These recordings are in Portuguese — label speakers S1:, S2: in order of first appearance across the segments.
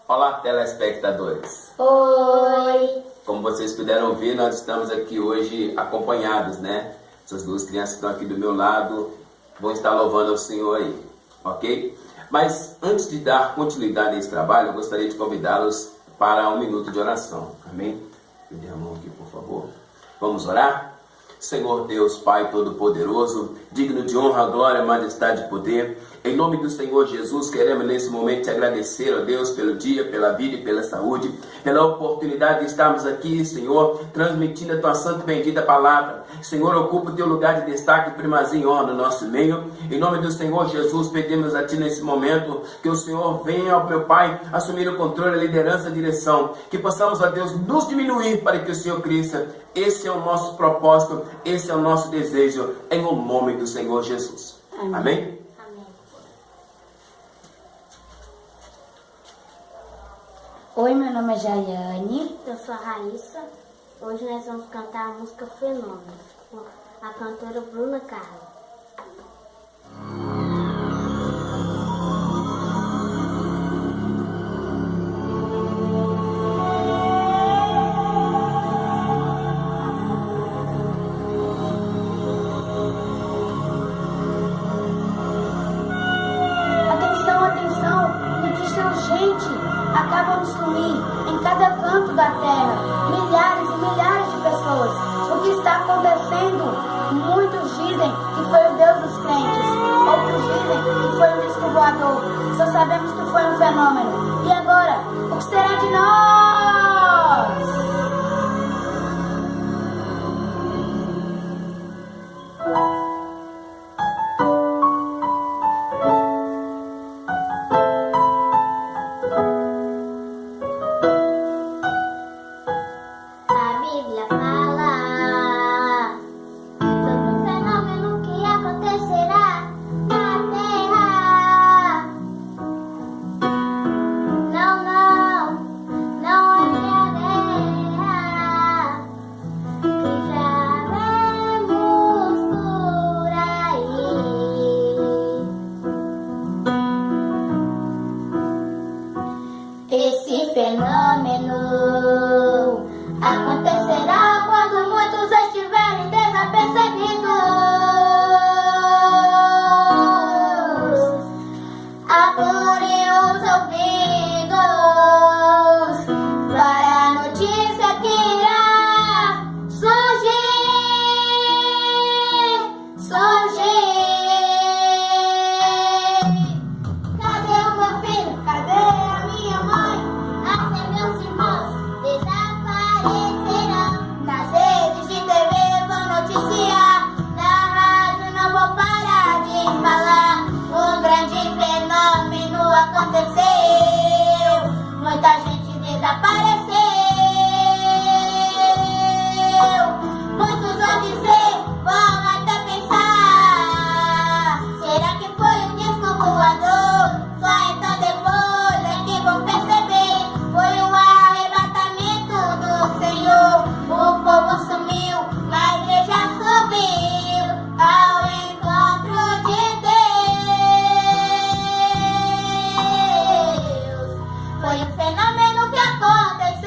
S1: Olá, telespectadores.
S2: Oi!
S1: Como vocês puderam ver, nós estamos aqui hoje acompanhados, né? Essas duas crianças que estão aqui do meu lado vão estar louvando ao Senhor aí, ok? Mas antes de dar continuidade nesse trabalho, eu gostaria de convidá-los para um minuto de oração, amém? Me dê a mão aqui, por favor. Vamos orar? Senhor Deus, Pai Todo-Poderoso, digno de honra, glória, majestade e poder, em nome do Senhor Jesus, queremos nesse momento te agradecer, ó Deus, pelo dia, pela vida e pela saúde, pela oportunidade de estarmos aqui, Senhor, transmitindo a tua santa e bendita palavra. Senhor, ocupa o teu lugar de destaque, primazia e honra no nosso meio. Em nome do Senhor Jesus, pedimos a ti nesse momento que o Senhor venha, ó meu Pai, assumir o controle, a liderança, a direção, que possamos, ó Deus, nos diminuir para que o Senhor cresça. Esse é o nosso propósito, esse é o nosso desejo, em o nome do Senhor Jesus. Amém?
S2: Amém. Oi, meu nome é Jaiane.
S3: Eu sou a Raíssa. Hoje nós vamos cantar a música Fenômeno, com a cantora Bruna Carla.
S2: Acabam de sumir em cada canto da terra milhares e milhares de pessoas. O que está acontecendo? Muitos dizem que foi o Deus dos crentes, outros dizem que foi um disco voador. Só sabemos que foi um fenômeno. E agora, o que será de nós? Esse fenômeno acontecerá quando muitos estiverem desapercebidos. Apurem os ouvidos para a notícia que irá surgir. Cadê o meu filho? Cadê a minha mãe? Até meus irmãos desaparecerão. Nas redes de TV vão noticiar, na rádio não vou parar de falar. Um grande fenômeno aconteceu, muita gente desapareceu. Muitos vão dizer, vão até pensar, será que foi um disco voador? Só então depois é que vão perceber, foi um arrebatamento do Senhor. O povo sumiu, mas a igreja subiu ao encontro de Deus. Foi um fenômeno que aconteceu.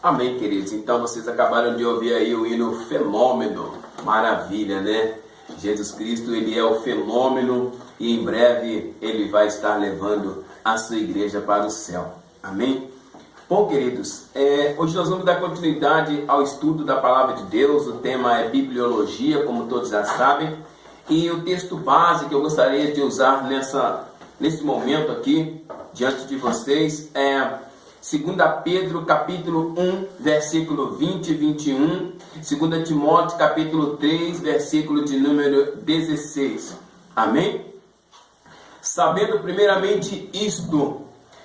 S1: Amém, queridos. Então vocês acabaram de ouvir aí o hino Fenômeno. Maravilha, né? Jesus Cristo, ele é o fenômeno e em breve ele vai estar levando a sua igreja para o céu. Amém? Bom, queridos, hoje nós vamos dar continuidade ao estudo da Palavra de Deus. O tema é Bibliologia, como todos já sabem. E o texto base que eu gostaria de usar nesse momento aqui, diante de vocês, é 2 Pedro, capítulo 1, versículo 20 e 21. 2 Timóteo, capítulo 3, versículo de número 16. Amém? Sabendo primeiramente isto,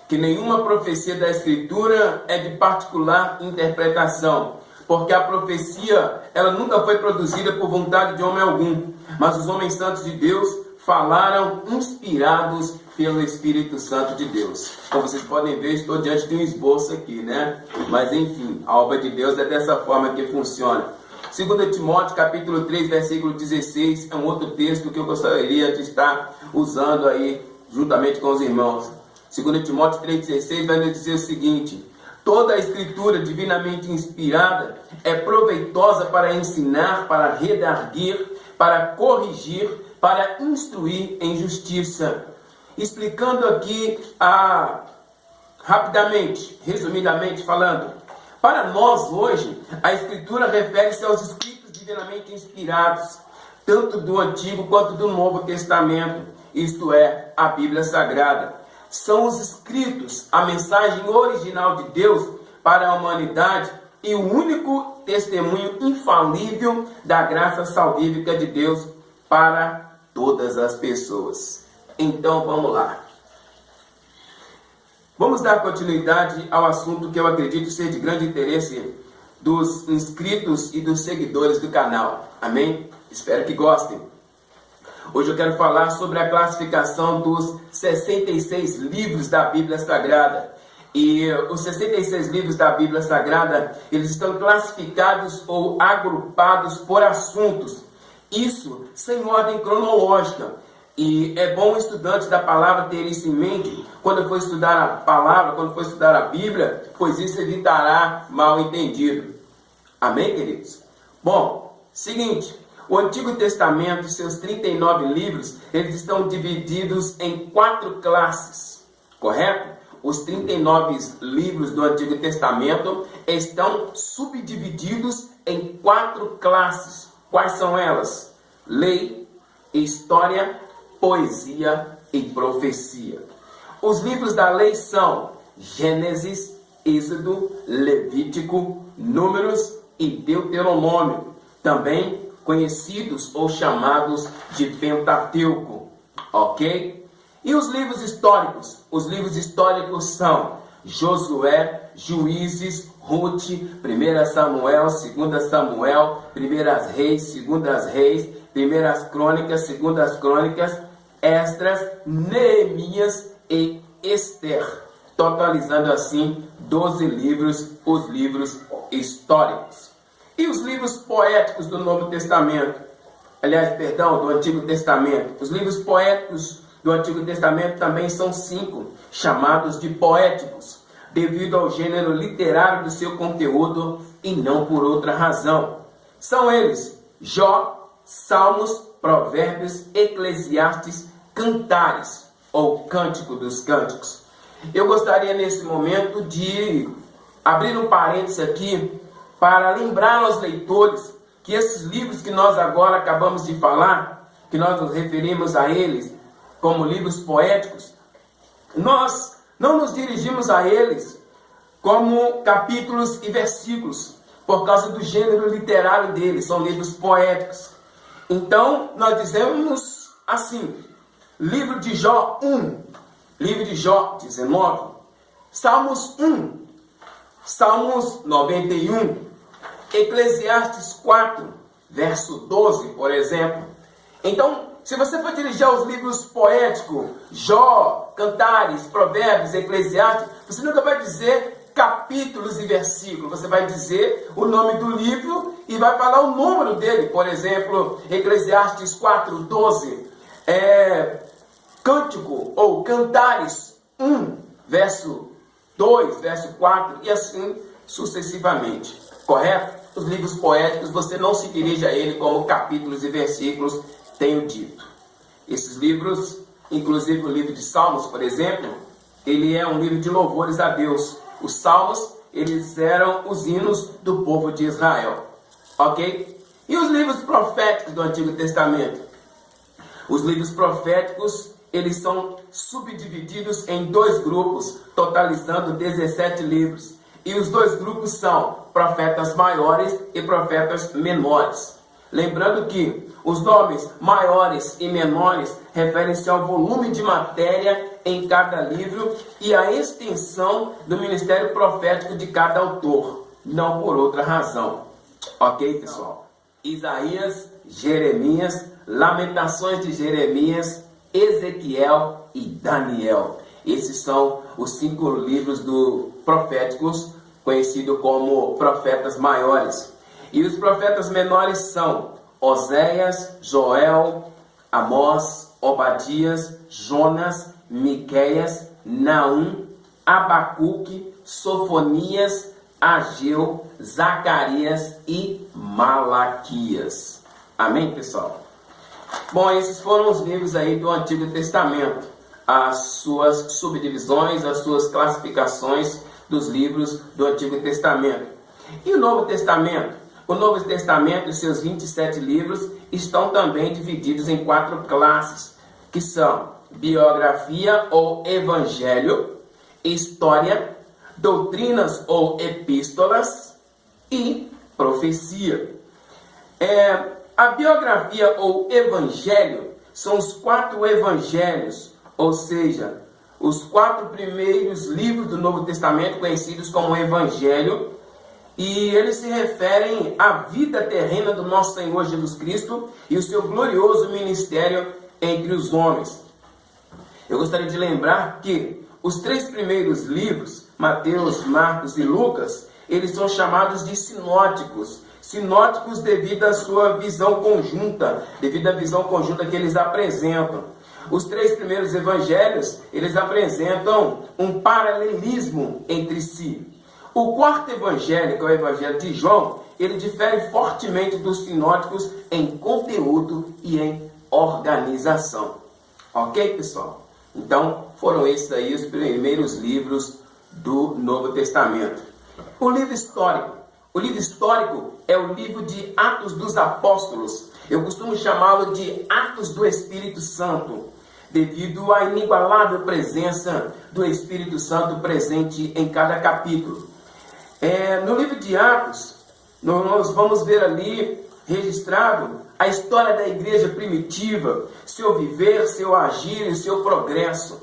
S1: que nenhuma profecia da Escritura é de particular interpretação, porque a profecia, ela nunca foi produzida por vontade de homem algum, mas os homens santos de Deus falaram inspirados pelo Espírito Santo de Deus. Como vocês podem ver, estou diante de um esboço aqui, né? Mas enfim, a obra de Deus é dessa forma que funciona. 2 Timóteo, capítulo 3, versículo 16, é um outro texto que eu gostaria de estar usando aí, juntamente com os irmãos. 2 Timóteo 3,16 vai nos dizer o seguinte: toda a escritura divinamente inspirada é proveitosa para ensinar, para redarguir, para corrigir, para instruir em justiça. Explicando aqui rapidamente, resumidamente falando, para nós hoje, a escritura refere-se aos escritos divinamente inspirados, tanto do Antigo quanto do Novo Testamento, isto é, a Bíblia Sagrada. São os escritos, a mensagem original de Deus para a humanidade e o único testemunho infalível da graça salvífica de Deus para todas as pessoas. Então vamos lá. Vamos dar continuidade ao assunto que eu acredito ser de grande interesse dos inscritos e dos seguidores do canal. Amém? Espero que gostem. Hoje eu quero falar sobre a classificação dos 66 livros da Bíblia Sagrada. E os 66 livros da Bíblia Sagrada, eles estão classificados ou agrupados por assuntos. Isso sem ordem cronológica. E é bom o estudante da palavra ter isso em mente quando for estudar a palavra, quando for estudar a Bíblia, pois isso evitará mal entendido. Amém, queridos? Bom, seguinte. O Antigo Testamento, seus 39 livros, eles estão divididos em 4 classes, correto? Os 39 livros do Antigo Testamento estão subdivididos em 4 classes. Quais são elas? Lei, História, Poesia e Profecia. Os livros da lei são Gênesis, Êxodo, Levítico, Números e Deuteronômio. Também conhecidos ou chamados de Pentateuco, ok? E os livros históricos? Os livros históricos são Josué, Juízes, Ruth, 1 Samuel, 2 Samuel, 1 Reis, 2 Reis, 1 Crônicas, 2 Crônicas, Esdras, Neemias e Esther, totalizando assim 12 livros, os livros históricos. E os livros poéticos do Novo Testamento? Do Antigo Testamento. Os livros poéticos do Antigo Testamento também são 5, chamados de poéticos, devido ao gênero literário do seu conteúdo e não por outra razão. São eles: Jó, Salmos, Provérbios, Eclesiastes, Cantares, ou Cântico dos Cânticos. Eu gostaria nesse momento de abrir um parêntese aqui para lembrar aos leitores que esses livros que nós agora acabamos de falar, que nós nos referimos a eles como livros poéticos, nós não nos dirigimos a eles como capítulos e versículos, por causa do gênero literário deles, são livros poéticos. Então, nós dizemos assim: livro de Jó 1, livro de Jó 19, Salmos 1, Salmos 91, Eclesiastes 4, verso 12, por exemplo. Então, se você for dirigir aos livros poéticos, Jó, Cantares, Provérbios, Eclesiastes, você nunca vai dizer capítulos e versículos. Você vai dizer o nome do livro e vai falar o número dele. Por exemplo, Eclesiastes 4, 12. Cântico ou Cantares 1, verso 2, verso 4, e assim sucessivamente. Correto? Os livros poéticos, você não se dirige a ele como capítulos e versículos, tenho dito. Esses livros, inclusive o livro de Salmos, por exemplo, ele é um livro de louvores a Deus. Os Salmos, eles eram os hinos do povo de Israel. Ok? E os livros proféticos do Antigo Testamento? Os livros proféticos, eles são subdivididos em 2 grupos, totalizando 17 livros. E os 2 grupos são profetas maiores e profetas menores. Lembrando que os nomes maiores e menores referem-se ao volume de matéria em cada livro e à extensão do ministério profético de cada autor, não por outra razão. Ok, pessoal? Isaías, Jeremias, Lamentações de Jeremias, Ezequiel e Daniel. Esses são os 5 livros proféticos, conhecidos como profetas maiores. E os profetas menores são Oséias, Joel, Amós, Obadias, Jonas, Miqueias, Naum, Abacuque, Sofonias, Ageu, Zacarias e Malaquias. Amém, pessoal? Bom, esses foram os livros aí do Antigo Testamento. As suas subdivisões, as suas classificações dos livros do Antigo Testamento. E o Novo Testamento? O Novo Testamento e seus 27 livros estão também divididos em 4 classes, que são biografia ou evangelho, história, doutrinas ou epístolas e profecia. A biografia ou evangelho são os 4 evangelhos, ou seja, os 4 primeiros livros do Novo Testamento conhecidos como evangelho, e eles se referem à vida terrena do nosso Senhor Jesus Cristo e o seu glorioso ministério entre os homens. Eu gostaria de lembrar que os 3 primeiros livros, Mateus, Marcos e Lucas, eles são chamados de sinóticos. Sinóticos devido à sua visão conjunta, devido à visão conjunta que eles apresentam. Os 3 primeiros evangelhos, eles apresentam um paralelismo entre si. O 4º evangelho, que é o evangelho de João, ele difere fortemente dos sinóticos em conteúdo e em organização. Ok, pessoal? Então, foram esses aí os primeiros livros do Novo Testamento. O livro histórico. O livro histórico é o livro de Atos dos Apóstolos. Eu costumo chamá-lo de Atos do Espírito Santo, devido à inigualável presença do Espírito Santo presente em cada capítulo. No livro de Atos, nós vamos ver ali registrado a história da igreja primitiva, seu viver, seu agir e seu progresso.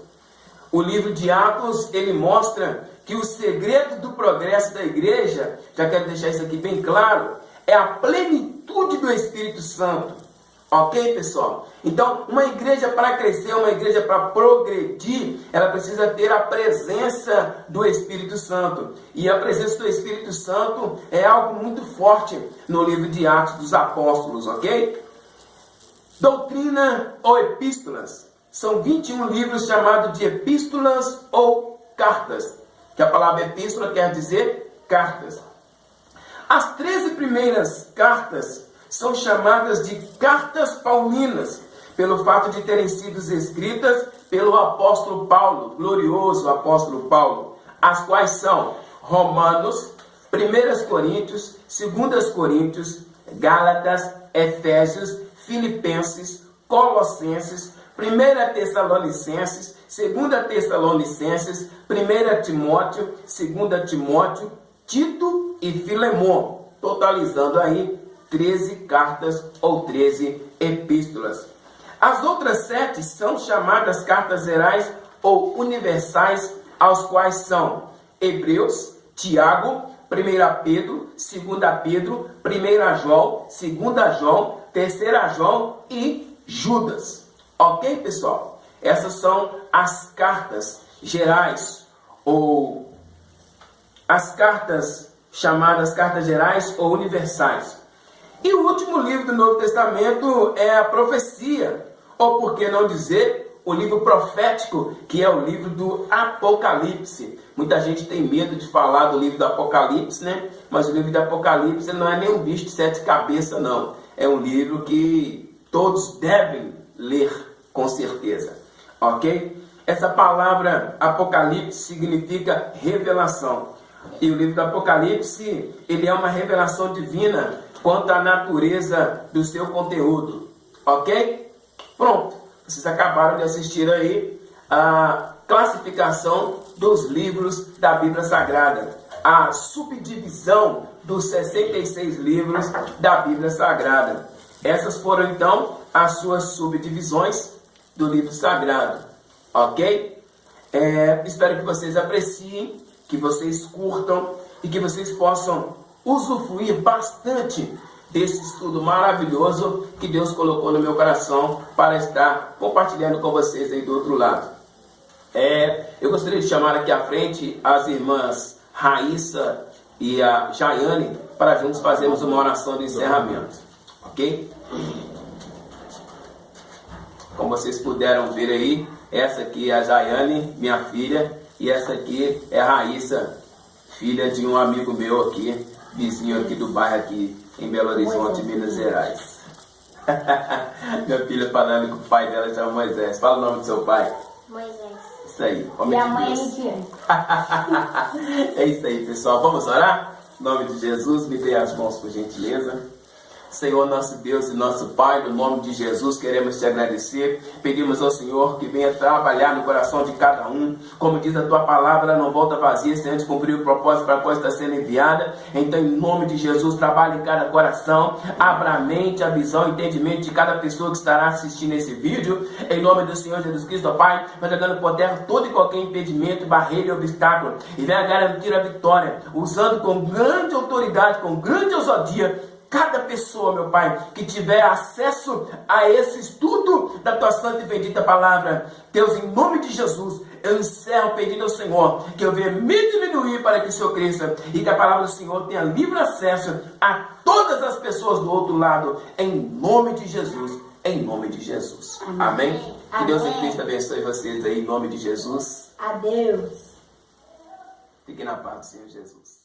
S1: O livro de Atos, ele mostra que o segredo do progresso da igreja, já quero deixar isso aqui bem claro, é a plenitude do Espírito Santo. Ok, pessoal? Então, uma igreja para crescer, uma igreja para progredir, ela precisa ter a presença do Espírito Santo. E a presença do Espírito Santo é algo muito forte no livro de Atos dos Apóstolos, ok? Doutrina ou epístolas. São 21 livros chamados de epístolas ou cartas. Que a palavra epístola quer dizer cartas. As 13 primeiras cartas são chamadas de cartas paulinas, pelo fato de terem sido escritas pelo apóstolo Paulo, glorioso apóstolo Paulo, as quais são Romanos, 1 Coríntios, 2 Coríntios, Gálatas, Efésios, Filipenses, Colossenses, 1 Tessalonicenses, 2 Tessalonicenses, 1 Timóteo, 2 Timóteo, Tito e Filemon, totalizando aí 13 cartas ou 13 epístolas. As outras 7 são chamadas cartas gerais ou universais, aos quais são Hebreus, Tiago, 1 Pedro, 2 Pedro, 1 João, 2 João, 3 João e Judas. Ok, pessoal? Essas são as cartas gerais ou as cartas chamadas cartas gerais ou universais. E o último livro do Novo Testamento é a profecia, ou por que não dizer, o livro profético, que é o livro do Apocalipse. Muita gente tem medo de falar do livro do Apocalipse, né? Mas o livro do Apocalipse não é nem um bicho de 7 cabeças, não. É um livro que todos devem ler com certeza, ok? Essa palavra Apocalipse significa revelação. E o livro do Apocalipse, ele é uma revelação divina quanto à natureza do seu conteúdo, ok? Pronto, vocês acabaram de assistir aí a classificação dos livros da Bíblia Sagrada, a subdivisão dos 66 livros da Bíblia Sagrada. Essas foram então as suas subdivisões do livro sagrado, ok? Espero que vocês apreciem, que vocês curtam e que vocês possam usufruir bastante desse estudo maravilhoso que Deus colocou no meu coração para estar compartilhando com vocês aí do outro lado. Eu gostaria de chamar aqui à frente as irmãs Raíssa e a Jaiane para juntos fazermos uma oração de encerramento, ok? Como vocês puderam ver aí, essa aqui é a Jaiane, minha filha, e essa aqui é a Raíssa, filha de um amigo meu aqui, vizinho aqui do bairro aqui em Belo Horizonte, Minas Gerais. Minha filha falando que o pai dela chama Moisés. Fala o nome do seu pai.
S3: Moisés.
S1: Isso aí, homem
S2: E a
S1: de
S2: mãe é
S1: Deus.
S2: Lidiane.
S1: É isso aí, pessoal. Vamos orar? Em nome de Jesus, me dê as mãos por gentileza. Senhor, nosso Deus e nosso Pai, no nome de Jesus, queremos te agradecer. Pedimos ao Senhor que venha trabalhar no coração de cada um. Como diz a tua palavra, não volta vazia, sem antes cumprir o propósito para a qual está sendo enviada. Então, em nome de Jesus, trabalhe em cada coração. Abra a mente, a visão, o entendimento de cada pessoa que estará assistindo esse vídeo. Em nome do Senhor Jesus Cristo, ó Pai, nós jogando por terra todo e qualquer impedimento, barreira e obstáculo. E venha garantir a vitória, usando com grande autoridade, com grande ousadia, cada pessoa, meu Pai, que tiver acesso a esse estudo da Tua Santa e Bendita Palavra. Deus, em nome de Jesus, eu encerro pedindo ao Senhor que eu venha me diminuir para que o Senhor cresça e que a Palavra do Senhor tenha livre acesso a todas as pessoas do outro lado, em nome de Jesus, em nome de Jesus. Amém? Que Deus em Cristo abençoe vocês aí, em nome de Jesus.
S2: Adeus.
S1: Fiquem na paz do Senhor Jesus.